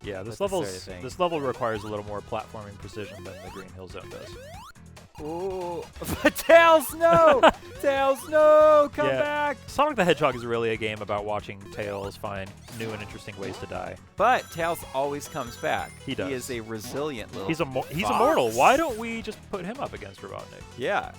Yeah, this with this sort of thing. this level requires a little more platforming precision than the Green Hill Zone does. Ooh, but Tails, no! Tails, no! Come back! Sonic the Hedgehog is really a game about watching Tails find new and interesting ways to die. But Tails always comes back. He does. He is a resilient little He's fox. immortal. Why don't we just put him up against Robotnik? Yeah.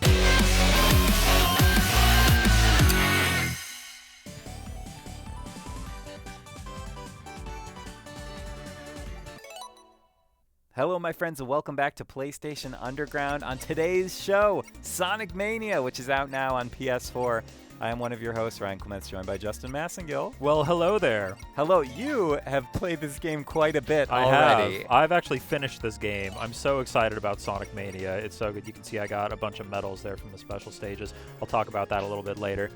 Hello, my friends, and welcome back to PlayStation Underground. On today's show, Sonic Mania, which is out now on PS4. I am one of your hosts, Ryan Clements, joined by Justin Massengill. Well, hello there. Hello, you have played this game quite a bit I already. have. I've actually finished this game. I'm so excited about Sonic Mania. It's so good. You can see I got a bunch of medals there from the special stages. I'll talk about that a little bit later.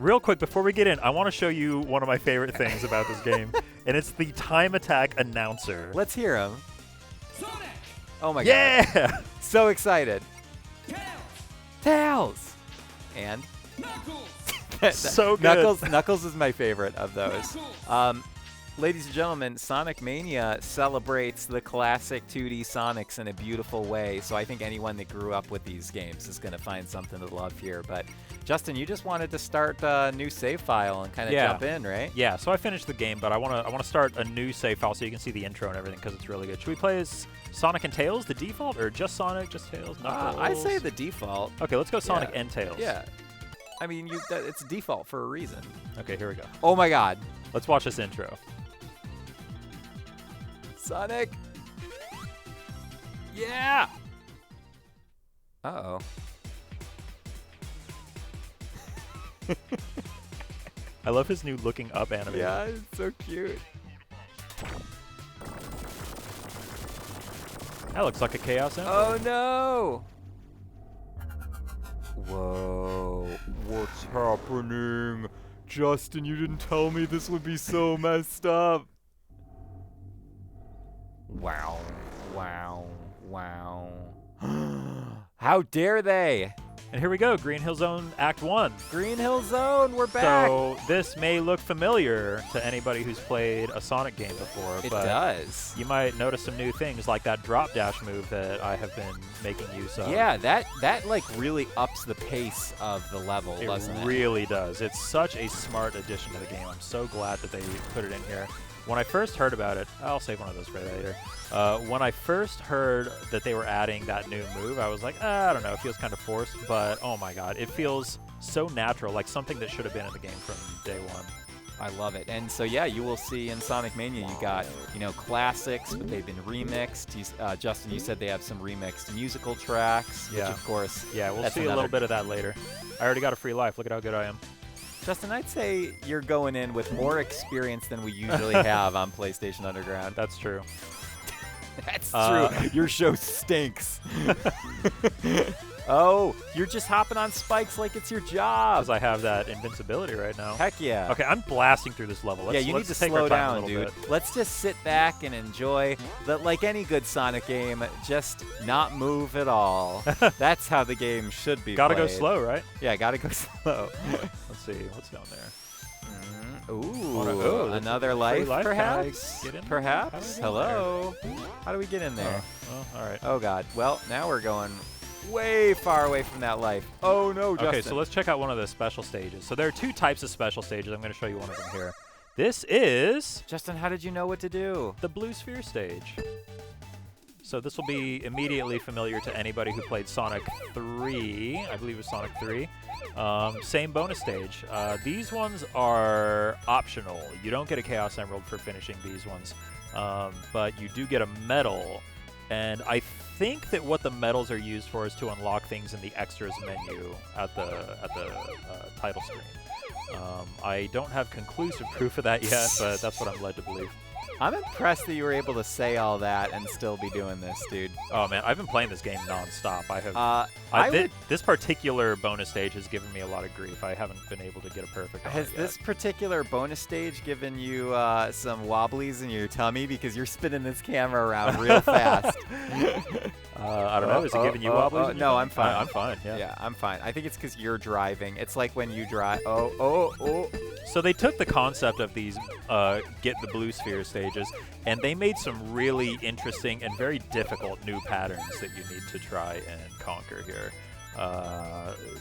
Real quick, before we get in, I want to show you one of my favorite things about this game, and it's the time attack announcer. Let's hear him. Sonic! Oh my god. Yeah! So excited. Tails! Tails! And? Knuckles! So good. Knuckles is my favorite of those. Knuckles! Ladies and gentlemen, Sonic Mania celebrates the classic 2D Sonics in a beautiful way, so I think anyone that grew up with these games is going to find something to love here. But Justin, you just wanted to start a new save file and kind of jump in, right? Yeah, so I finished the game, but I want to start a new save file so you can see the intro and everything because it's really good. Should we play as Sonic and Tails, the default, or just Sonic, just Tails, Knuckles? I say the default. Okay, let's go Sonic and Tails. Yeah. I mean, it's default for a reason. Okay, here we go. Oh my god. Let's watch this intro. Sonic. Yeah. Uh-oh. I love his new looking up animation. Yeah, it's so cute. That looks like a Chaos Emerald. Oh no! Whoa, what's happening? Justin, you didn't tell me this would be so messed up. Wow, wow, wow. How dare they? And here we go, Green Hill Zone Act 1. Green Hill Zone, we're back. So this may look familiar to anybody who's played a Sonic game before, It but does. you might notice some new things like that drop dash move that I have been making use of. Yeah, that like really ups the pace of the level, doesn't it? It really does. It's such a smart addition to the game. I'm so glad that they put it in here. When I first heard about it, I'll save one of those for later. When I first heard that they were adding that new move, I was like, I don't know, it feels kind of forced, but oh my god, it feels so natural, like something that should have been in the game from day one. I love it. And so, yeah, you will see in Sonic Mania, you got, classics, but they've been remixed. Justin, you said they have some remixed musical tracks, which, of course, yeah, we'll that's see a little bit of that later. I already got a free life. Look at how good I am. Justin, I'd say you're going in with more experience than we usually have on PlayStation Underground. That's true. That's true. Your show stinks. Oh, you're just hopping on spikes like it's your job. Because I have that invincibility right now. Heck yeah. Okay, I'm blasting through this level. Yeah, you need to slow down, dude. Let's just sit back and enjoy that, like any good Sonic game, just not move at all. That's how the game should be Gotta played. go slow, right? Yeah, gotta go slow. Let's see. What's down there? Ooh, another life, life, perhaps? Get in? Perhaps? Hello? How do we get in there? Oh, all right. Oh, God. Well, now we're going way far away from that life. Oh, no, Justin. Okay, so let's check out one of the special stages. So there are two types of special stages. I'm going to show you one of them here. This is Justin, how did you know what to do? the Blue Sphere stage. So this will be immediately familiar to anybody who played Sonic 3. I believe it was Sonic 3. Same bonus stage. These ones are optional. You don't get a Chaos Emerald for finishing these ones, but you do get a medal. And I think that what the medals are used for is to unlock things in the extras menu at the title screen. I don't have conclusive proof of that yet, but that's what I'm led to believe. I'm impressed that you were able to say all that and still be doing this, dude. Oh man, I've been playing this game non-stop. I have. This particular bonus stage has given me a lot of grief. I haven't been able to get a perfect. Has this particular bonus stage given you some wobblies in your tummy because you're spinning this camera around real fast? I don't know. Is it giving you wobblies? in your No, tummy? I'm fine. I'm fine. Yeah. Yeah, I'm fine. I think it's because you're driving. It's like when you drive. Oh. So they took the concept of these get the blue sphere stages, and they made some really interesting and very difficult new patterns that you need to try and conquer here.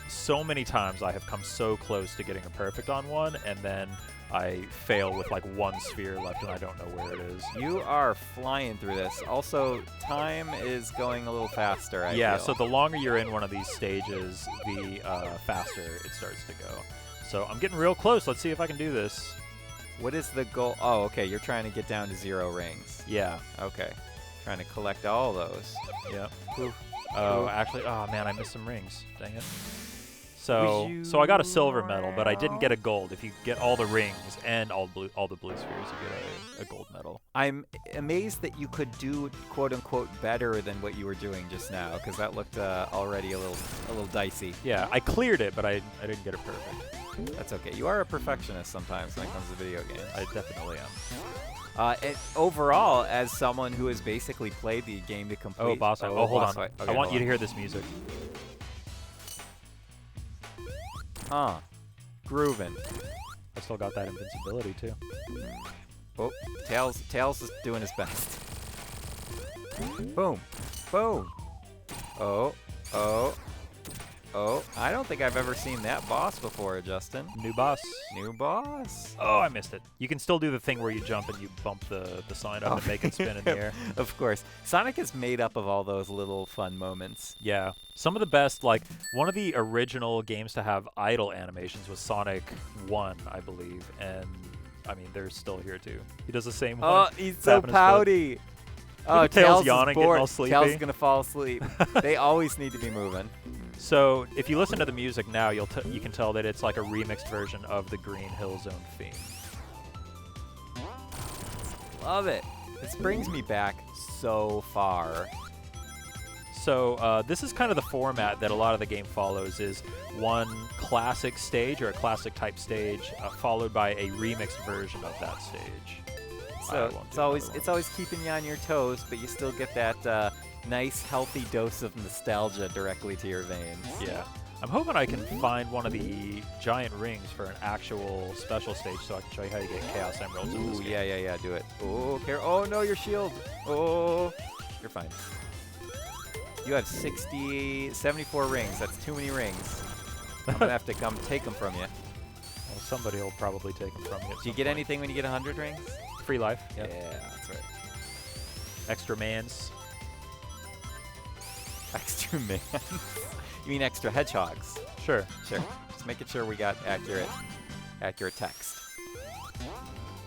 So many times I have come so close to getting a perfect on one, and then I fail with like one sphere left and I don't know where it is. You are flying through this. Also, time is going a little faster, I Yeah, feel. so the longer you're in one of these stages, the faster it starts to go. So I'm getting real close. Let's see if I can do this. What is the goal? Oh, okay, you're trying to get down to 0 rings. Yeah. Okay. Trying to collect all those. Yep. Ooh. Oh, actually, oh man, I missed some rings. Dang it. So I got a silver medal, but I didn't get a gold. If you get all the rings and all the blue spheres, you get a gold medal. I'm amazed that you could do quote-unquote better than what you were doing just now, because that looked already a little dicey. Yeah, I cleared it, but I didn't get it perfect. That's okay. You are a perfectionist sometimes when it comes to video games. I definitely am. Overall, as someone who has basically played the game to complete... Oh, boss fight. Oh, hold boss on. fight. Okay, I want hold you to on. hear this music. Huh. Groovin'. I still got that invincibility, too. Oh, Tails is doing his best. Boom. Boom. Oh. Oh. Oh. I don't think I've ever seen that boss before, Justin. New boss. New boss. Oh, I missed it. You can still do the thing where you jump and you bump the sign up and make it spin in the air. Of course. Sonic is made up of all those little fun moments. Yeah. Some of the best, like, one of the original games to have idle animations was Sonic 1, I believe. And, I mean, they're still here, too. He does the same one. Oh, he's so tapping his foot. pouty. Oh, at Tails Tails is yawning, getting bored. all sleepy. Tails is going to fall asleep. They always need to be moving. So, if you listen to the music now, you can tell that it's like a remixed version of the Green Hill Zone theme. Love it. This brings me back so far. So this is kind of the format that a lot of the game follows, is one classic stage or a classic type stage followed by a remixed version of that stage. So it's always keeping you on your toes, but you still get that nice, healthy dose of nostalgia directly to your veins. Yeah. I'm hoping I can find one of the giant rings for an actual special stage so I can show you how you get Chaos Emeralds in this Ooh, game. yeah, do it. Oh, oh no, your shield. Oh, you're fine. You have 74 rings. That's too many rings. I'm gonna have to come take them from you. Well, somebody will probably take them from you. Do you get anything when you get 100 rings? Free life. Yeah, Yep. that's right. Extra mans. Extra man. You mean extra hedgehogs? Sure. Sure. Just making sure we got accurate text.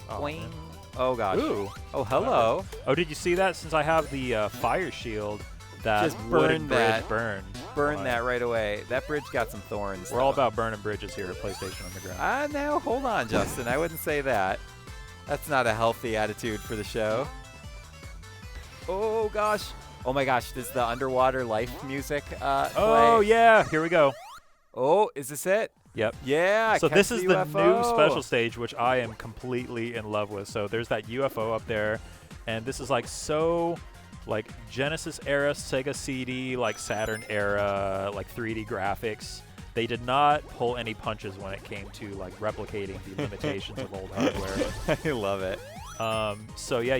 Oh, Boing. man. Oh gosh. Ooh. Oh, hello. Oh, did you see that? Since I have the fire shield, that Just wooden burn bridge that. burned. Burn Fine. that right away. That bridge got some thorns. We're all though. about burning bridges here at PlayStation Underground. Now, hold on, Justin. I wouldn't say that. That's not a healthy attitude for the show. Oh, gosh. Oh, my gosh. Does the underwater life music Oh, play? yeah. Here we go. Oh, is this it? Yep. Yeah. So catch this is the new UFO. special stage, which I am completely in love with. So there's that UFO up there, and this is like so, like Genesis era, Sega CD, like Saturn era, like 3D graphics. They did not pull any punches when it came to like replicating the limitations of old hardware. I love it. So yeah,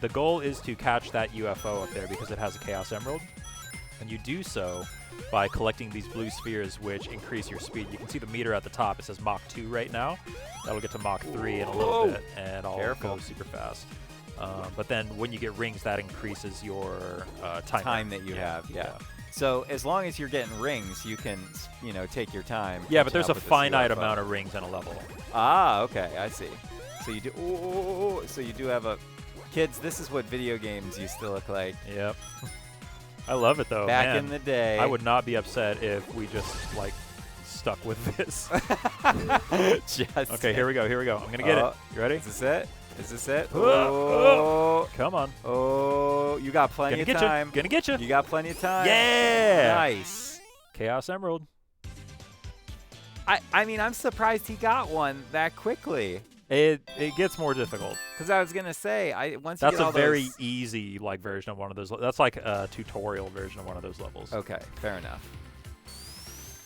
the goal is to catch that UFO up there because it has a Chaos Emerald, and you do so by collecting these blue spheres, which increase your speed. You can see the meter at the top. It says Mach 2 right now. That'll get to Mach 3 in a little Whoa. bit, and I'll Careful. go super fast. But then when you get rings, that increases your Time that you have, yeah. So as long as you're getting rings, you can, take your time. Yeah, but catching there's up a with this finite UFO. amount of rings in a level. Ah, okay, I see. So you do. Oh, so you do have a. Kids, this is what video games used to look like Yep. I love it though. back man. in the day. I would not be upset if we just like stuck with this. Just Okay, here we go. Here we go. I'm gonna get it. You ready? Is this it? Is this it? Oh. Oh, Come on. oh, you got plenty Gonna of get time. you. Gonna get you. You got plenty of time. Yeah. Nice. Chaos Emerald. I mean, I'm surprised he got one that quickly. It gets more difficult. Because I was gonna say, once you That's get a all very those... easy like version of one of those. That's like a tutorial version of one of those levels. Okay, fair enough.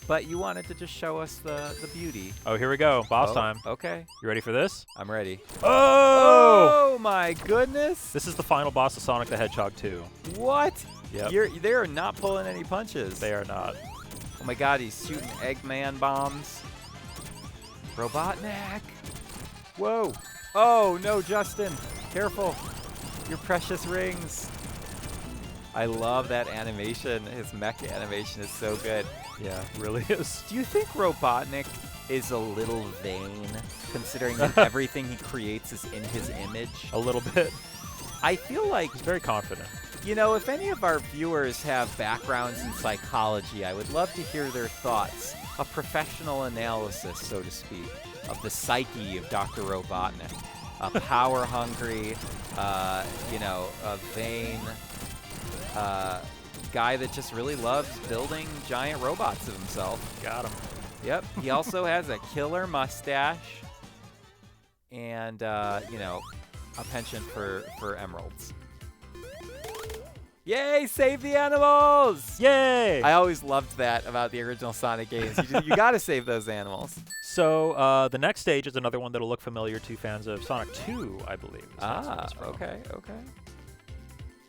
but you wanted to just show us the beauty. Oh, here we go. Boss Oh, time. Okay, You ready for this? I'm ready. Oh! Oh my goodness! This is the final boss of Sonic the Hedgehog 2. What? Yep. They are not pulling any punches. They are not. Oh my god, he's shooting Eggman bombs. Robotnik. Whoa. Oh no, Justin. Careful. Your precious rings. I love that animation. His mech animation is so good. Yeah, really is. Do you think Robotnik is a little vain, considering that everything he creates is in his image? A little bit. I feel like, He's very confident. you know, if any of our viewers have backgrounds in psychology, I would love to hear their thoughts. A professional analysis, so to speak, of the psyche of Dr. Robotnik. A power-hungry, you know, a vain guy that just really loves building giant robots of himself. Got him. Yep. He also has a killer mustache and, you know, a penchant for emeralds. Yay, save the animals! Yay! I always loved that about the original Sonic games. You gotta save those animals. So the next stage is another one that'll look familiar to fans of Sonic 2, I believe. is where this one's from. Okay.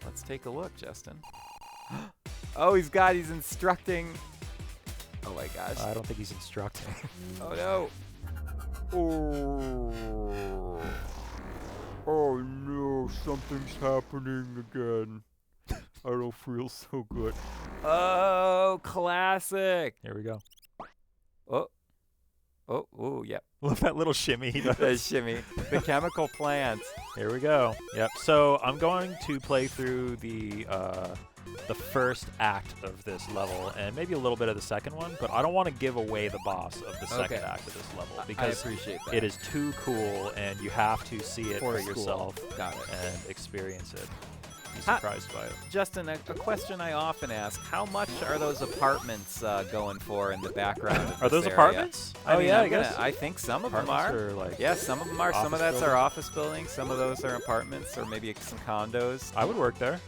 Let's take a look, Justin. Oh, he's instructing. Oh my gosh. I don't think he's instructing. Oh no. Oh no, something's happening again. I don't feel so good. Oh, classic. Here we go. Oh, yep. Love that little shimmy he The does. shimmy. The chemical plant. Here we go. Yep. So I'm going to play through the first act of this level and maybe a little bit of the second one, but I don't want to give away the boss of the second Okay. act of this level I because appreciate that. it is too cool and you have to see it for school. yourself Got it. and experience it. Be Ha- surprised by it. Justin, a question I often ask: how much are those apartments going for in the background? Of Are those this area? apartments? I mean, I guess. I think some of them Apartments are. or, like, Yeah, some of them are. Some of office that's our buildings? office buildings. Some of those are apartments, or maybe some condos. I would work there.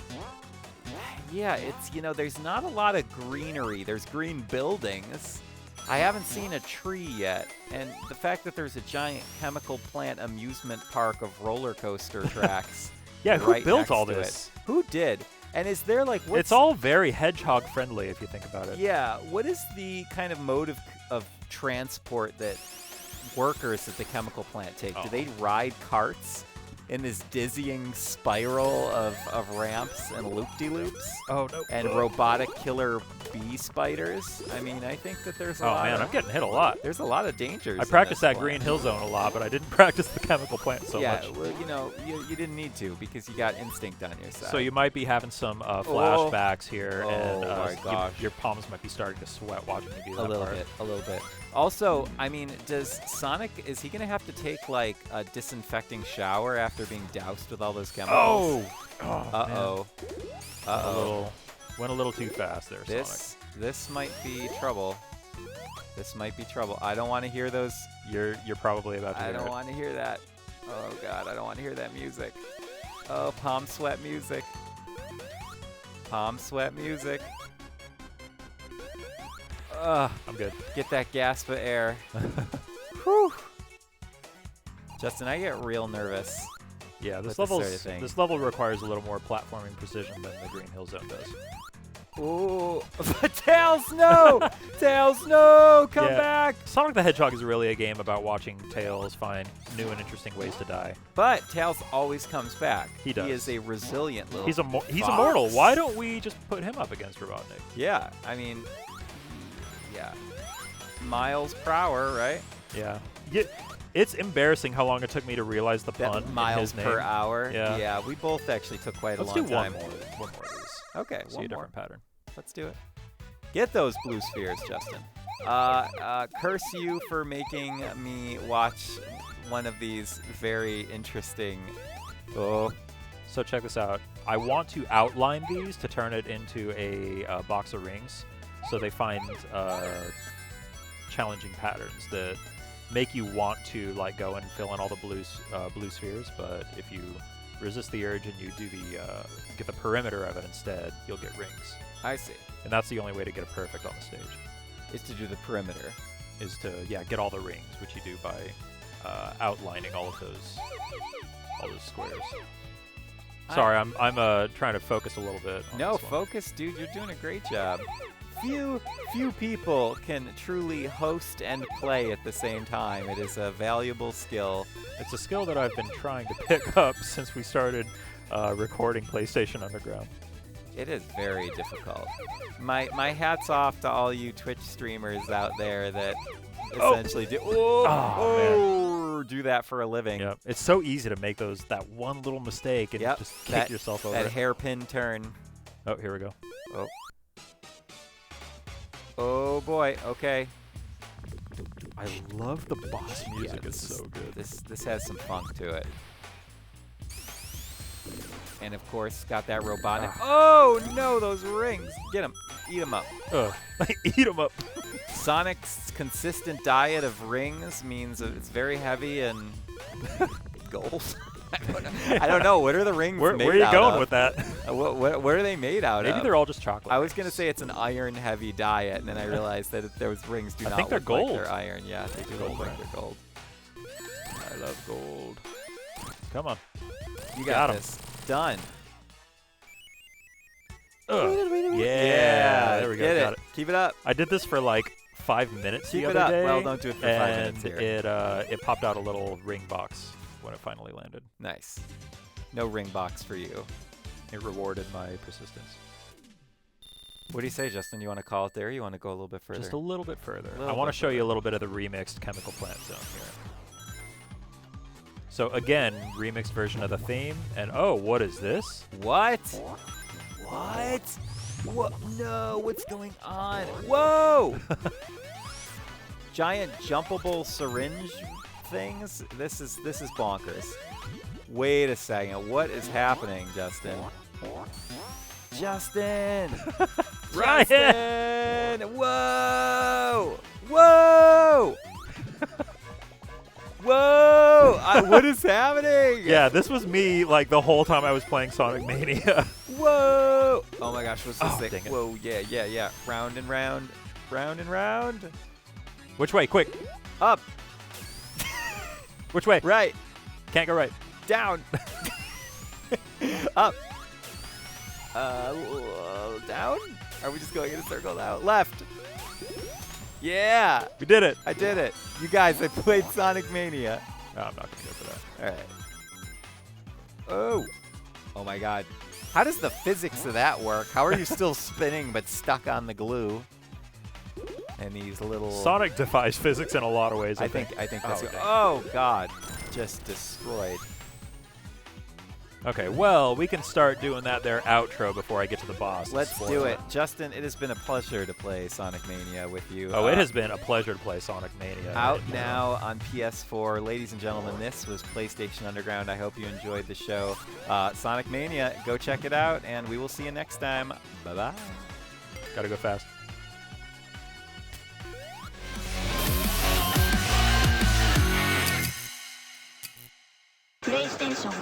Yeah, it's, you know, there's not a lot of greenery. There's green buildings. I haven't seen a tree yet. And the fact that there's a giant chemical plant amusement park of roller coaster tracks. Yeah, who right built next all to this? it. Who did? And is there like what's It's all very hedgehog friendly if you think about it. Yeah, what is the kind of mode of transport that workers at the chemical plant take? Do they ride carts in this dizzying spiral of ramps and loop-de-loops? Oh no. And robotic killer bee spiders? I mean, I think that there's a Oh lot man, of, I'm getting hit a lot. there's a lot of dangers. I in practiced this that plant. Green Hill Zone a lot, but I didn't practice the chemical plant so yeah, much. well, you know, you didn't need to because you got instinct on your side. So you might be having some flashbacks here, Oh and my gosh. your palms might be starting to sweat watching me do that a little bit. Also, I mean, does Sonic, is he gonna have to take like a disinfecting shower after being doused with all those chemicals? Oh, Uh-oh. went a little too fast there, Sonic. This might be trouble. This might be trouble. I don't want to hear those. You're probably about to I hear don't it. want to hear that. Oh god, I don't want to hear that music. Oh, palm sweat music. Palm sweat music. Ugh. I'm good. Get that gasp of air. Whew. Justin, I get real nervous. Yeah, With this sort of thing. this level requires a little more platforming precision than the Green Hill Zone does. Ooh. Tails, no! Tails, no! Come Yeah. back! Sonic the Hedgehog is really a game about watching Tails find new and interesting ways to die. But Tails always comes back. He does. He is a resilient little He's fox. immortal. Why don't we just put him up against Robotnik? Yeah, I mean, yeah. Miles per hour, right? Yeah. It's embarrassing how long it took me to realize the pun That in miles his name. per hour. Yeah. Yeah, we both actually took quite Let's a do long time. one more of these. Okay, See one a more. different pattern. Let's do it. Get those blue spheres, Justin. Curse you for making me watch one of these very interesting. Oh, So check this out. I want to outline these to turn it into a box of rings, so they find challenging patterns that make you want to like go and fill in all the blue spheres. But if you resist the urge and you do get the perimeter of it instead, you'll get rings. I see. And that's the only way to get it perfect on the stage. Is to do the perimeter. is to get all the rings, which you do by outlining all those squares. Sorry, I'm trying to focus a little bit. On No, this one. focus, dude. You're doing a great job. Few people can truly host and play at the same time. It is a valuable skill. It's a skill that I've been trying to pick up since we started recording PlayStation Underground. It is very difficult. My hat's off to all you Twitch streamers out there that essentially do that for a living. Yeah, it's so easy to make that one little mistake and just kick yourself over. That hairpin turn. Oh, here we go. Oh. Oh boy. Okay. I love the boss music. Yeah, It's so good. This has some funk to it. And of course, got that robotic. Oh no, those rings! Get them, eat them up. Eat them up. Sonic's consistent diet of rings means that it's very heavy and gold. I don't know. What are the rings made out of? Where are you going with that? What are they made out of? Maybe they're all just chocolate. I was gonna say it's an iron-heavy diet, and then I realized that those rings do not think they're look like gold. they're iron. Yeah, they do look like they're gold. I love gold. Come on. You Got got 'em. this. Done. Yeah, there we go. Get Got it. Keep it up. I did this for like 5 minutes Keep the it other up. day. Well, don't do it for 5 minutes and here. it popped out a little ring box when it finally landed. Nice. No ring box for you. It rewarded my persistence. What do you say, Justin? You want to call it there? Or you want to go a little bit further? Just a little bit further. I Little want to bit show you further. a little bit of the remixed Chemical Plant Zone here. So again, remixed version of the theme. And oh, what is this? What? What? What? No, what's going on? Whoa! Giant jumpable syringe things? This is bonkers. Wait a second. What is happening, Justin? Justin! Ryan! Justin! Whoa! Whoa! Whoa! What is happening? Yeah, this was me like the whole time I was playing Sonic Mania. Whoa! Oh my gosh, what's this thing? Dang it. Whoa, yeah. Round and round. Round and round. Which way? Quick. Up. Which way? Right. Can't go right. Down. Up. Down? Are we just going in a circle now? Left. Yeah. We did it. I did it. You guys, I played Sonic Mania. No, I'm not going to go for that. All right. Oh. Oh my god. How does the physics of that work? How are you still spinning but stuck on the glue? And these little... Sonic defies physics in a lot of ways, I think that's... dang. Oh god. Just destroyed. Okay, well, we can start doing that there outro before I get to the boss. Let's do it. Justin, it has been a pleasure to play Sonic Mania with you. Oh, it has been a pleasure to play Sonic Mania. Out now on PS4. Ladies and gentlemen, this was PlayStation Underground. I hope you enjoyed the show. Sonic Mania, go check it out, and we will see you next time. Bye-bye. Gotta go fast. PlayStation